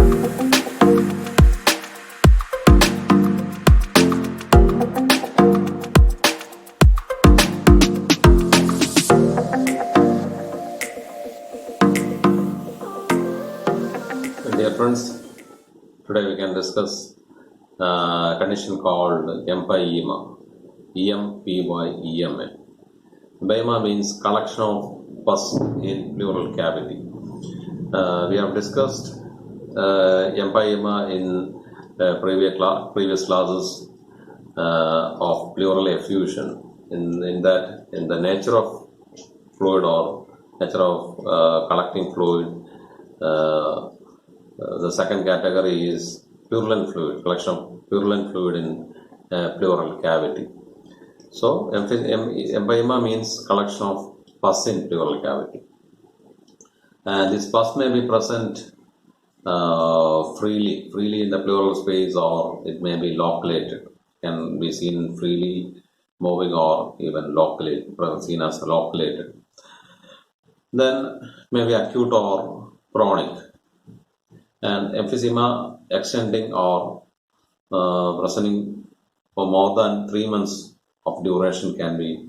Dear friends, today we can discuss a condition called Empyema. Empyema. Empyema means collection of pus in pleural cavity. We have discussed empyema in previous classes of pleural effusion. In the nature of fluid or nature of collecting fluid. The second category is purulent fluid, collection of purulent fluid in pleural cavity. So, empyema means collection of pus in pleural cavity. And this pus may be present freely in the pleural space, or it may be loculated, can be seen freely moving or even seen as loculated. Then maybe acute or chronic. And emphysema extending or presenting for more than 3 months of duration can be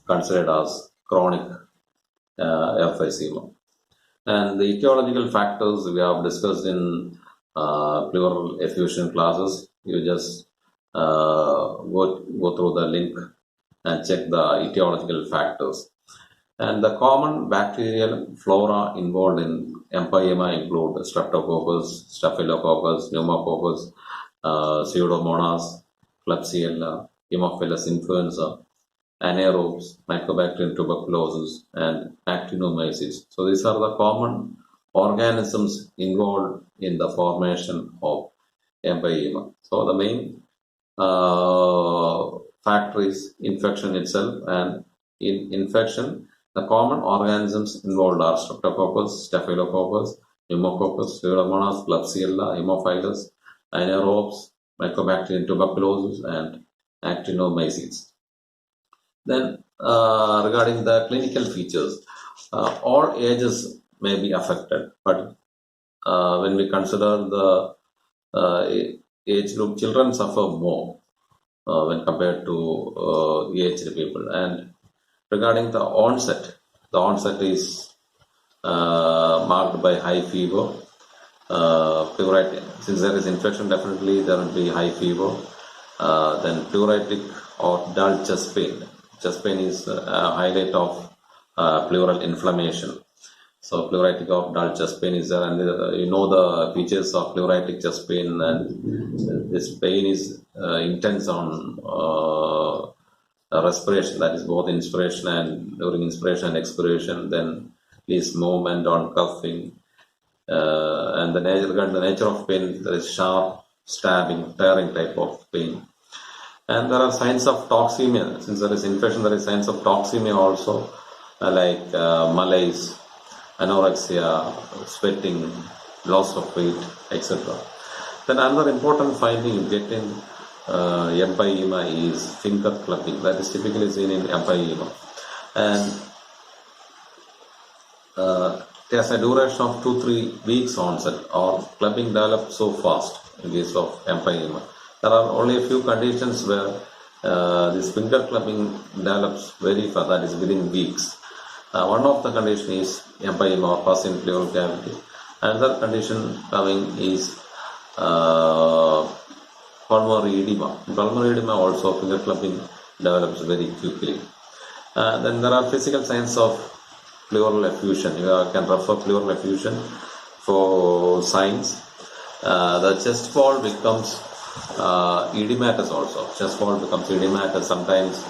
considered as chronic emphysema. And the etiological factors we have discussed in pleural effusion classes. You just go through the link and check the etiological factors. And the common bacterial flora involved in empyema include Streptococcus, Staphylococcus, Pneumococcus, Pseudomonas, Klebsiella, Haemophilus influenza, anaerobes, Mycobacterium tuberculosis, and Actinomyces. So these are the common organisms involved in the formation of empyema. So the main factor is infection itself, and in infection, the common organisms involved are Streptococcus, Staphylococcus, Pneumococcus, Pseudomonas, Klebsiella, Haemophilus, anaerobes, Mycobacterium tuberculosis, and Actinomyces. Then, regarding the clinical features, all ages may be affected, but when we consider the age group, children suffer more when compared to aged people. And regarding the onset is marked by high fever, pleuritic. Since there is infection, definitely there will be high fever. Then pleuritic or dull chest pain. Chest pain is a highlight of pleural inflammation. So pleuritic or dull chest pain is there, and you know the features of pleuritic chest pain, and this pain is intense on respiration, that is both inspiration and during inspiration and expiration. Then is movement on coughing, and regarding the nature of pain, there is sharp, stabbing, tearing type of pain. And there are signs of toxemia. Since there is infection, there is signs of toxemia also, like malaise, anorexia, sweating, loss of weight, etc. Then another important finding you get in empyema is finger clubbing. That is typically seen in empyema, and it has a duration of 2-3 weeks onset, or clubbing develops so fast in case of empyema. There are only a few conditions where this finger clubbing develops very fast, that is within weeks. One of the conditions is empyema or pus in pleural cavity. Another condition coming is pulmonary edema. In pulmonary edema also finger clubbing develops very quickly. Then there are physical signs of pleural effusion. You can refer pleural effusion for signs. The chest wall becomes edematous also. Chest wall becomes edematous. Sometimes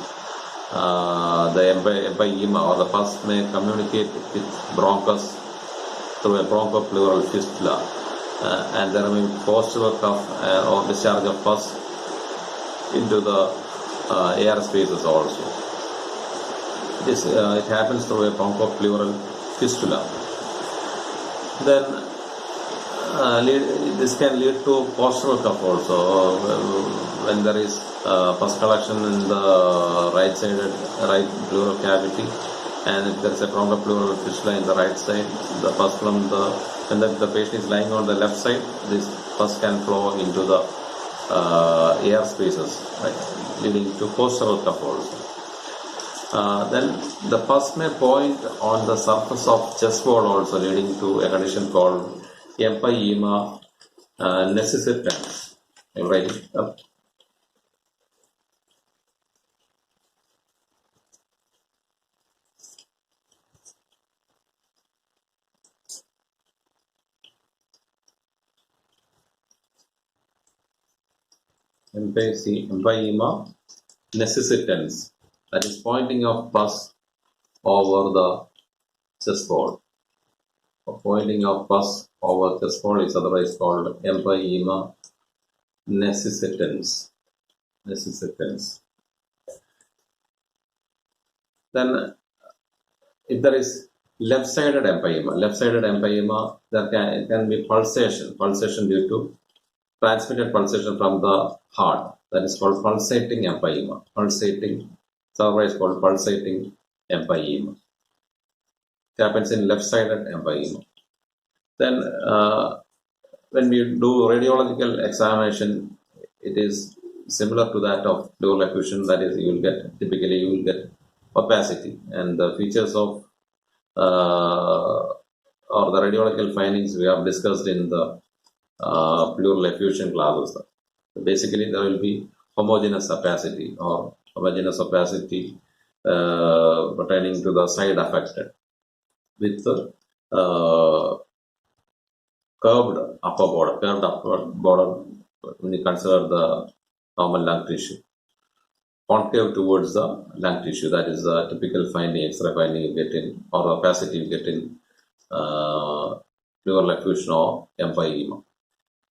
the empyema or the pus may communicate with bronchus through a bronchopleural fistula, and there may be postural cough or discharge of pus into the air spaces also. It happens through a bronchopleural fistula. Then this can lead to postural cough also when there is pus collection in the right pleural cavity. And if there is a prolonged pleural fistula in the right side, the pus from when the patient is lying on the left side, this pus can flow into the air spaces, right, leading to postural cuff also. Then the pus may point on the surface of chest wall also, leading to a condition called empyema necessitans. I'm writing it up. Empyema necessitans, that is pointing of pus over the chest wall. Pointing of pus over chest wall is otherwise called empyema necessitans. Then, if there is left-sided empyema, there can be pulsation due to transmitted pulsation from the heart. That is called pulsating empyema. Otherwise called pulsating empyema. It happens in left-sided empyema. Then, when we do radiological examination, it is similar to that of pleural effusion. That is, you will get opacity, and the features of or the radiological findings we have discussed in the pleural effusion classes. Basically, there will be homogeneous opacity pertaining to the side affected with curved upper border when you consider the normal lung tissue. Concave towards the lung tissue, that is the typical finding, X-ray finding you get in, or opacity you get in pleural effusion or empyema,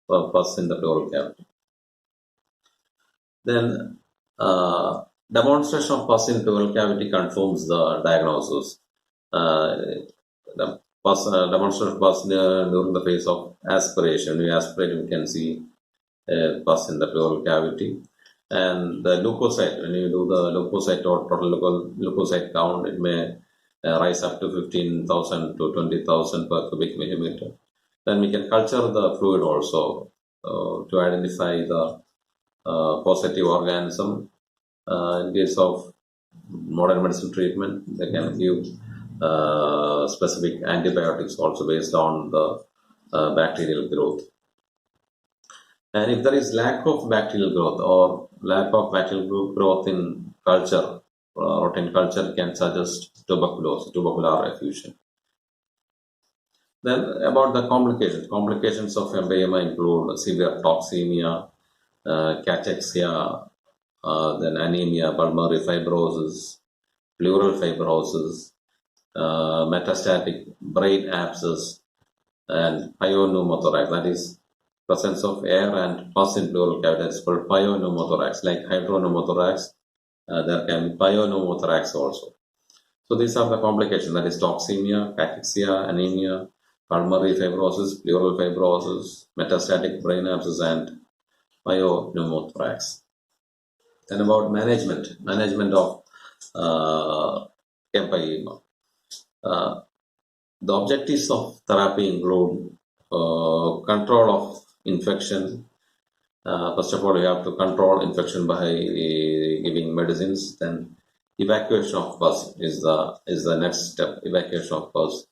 pus in the pleural cavity. Then, demonstration of pus in pleural cavity confirms the diagnosis. The demonstration of pus during the phase of aspiration. When you aspirate, you can see pus in the pleural cavity. And the leukocyte, when you do the leukocyte or total leukocyte count, it may rise up to 15,000 to 20,000 per cubic millimeter. Then we can culture the fluid also to identify the positive organism. In case of modern medicine treatment, they can give specific antibiotics also based on the bacterial growth. And if there is lack of bacterial growth in culture, routine culture can suggest tubercular effusion. Then about the complications of empyema include severe toxemia, cachexia, then anemia, pulmonary fibrosis, pleural fibrosis, metastatic brain abscess, and pyoneumothorax, that is presence of air and pus in pleural cavity. It's called pyoneumothorax. Like hydropneumothorax, there can be pyoneumothorax also. So these are the complications, that is toxemia, cachexia, anemia, pulmonary fibrosis, pleural fibrosis, metastatic brain abscess, and pyoneumothorax. Then about management of empyema. The objectives of therapy include control of infection. First of all, you have to control infection by giving medicines. Then evacuation of pus is the next step. Evacuation of pus.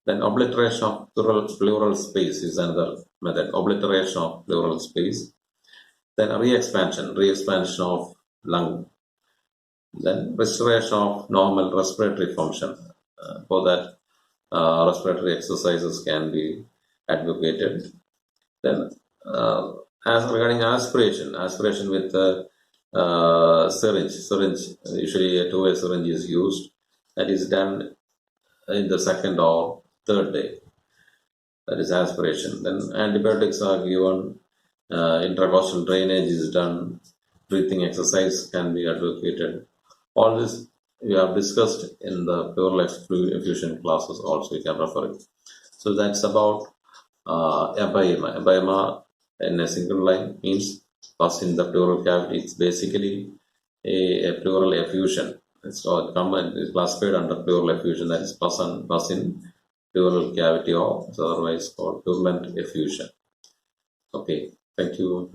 Then obliteration of pleural space is another method. Obliteration of pleural space. Then re-expansion of lung. Then restoration of normal respiratory function. For that, respiratory exercises can be advocated. Then, as regarding aspiration with syringe, usually a two-way syringe is used. That is done in the second or third day. That is aspiration. Then antibiotics are given. Intracostal drainage is done. Breathing exercise can be advocated. All this we have discussed in the pleural effusion classes also, you can refer it. So that's about empyema. Empyema in a single line means pus in the pleural cavity. It's basically a pleural effusion It's classified under pleural effusion, that is pus in pleural cavity, or is otherwise called purulent effusion. Okay, thank you.